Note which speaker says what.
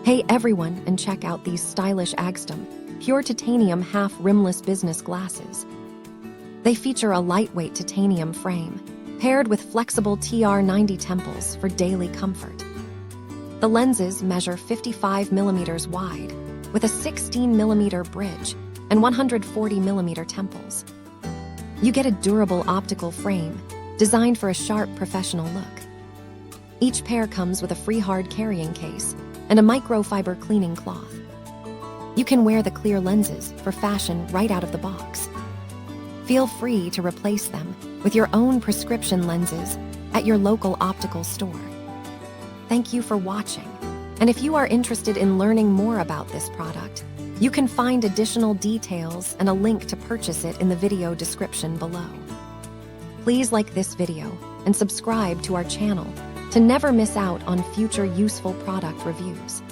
Speaker 1: Hey everyone, and check out these stylish Agstum pure titanium half-rimless business glasses. They feature a lightweight titanium frame, paired with flexible TR90 temples for daily comfort. The lenses measure 55mm wide, with a 16mm bridge and 140mm temples. You get a durable optical frame, designed for a sharp professional look. Each pair comes with a free hard carrying case and a microfiber cleaning cloth. You can wear the clear lenses for fashion right out of the box. Feel free to replace them with your own prescription lenses at your local optical store. Thank you for watching, and if you are interested in learning more about this product, you can find additional details and a link to purchase it in the video description below. Please like this video and subscribe to our channel to never miss out on future useful product reviews.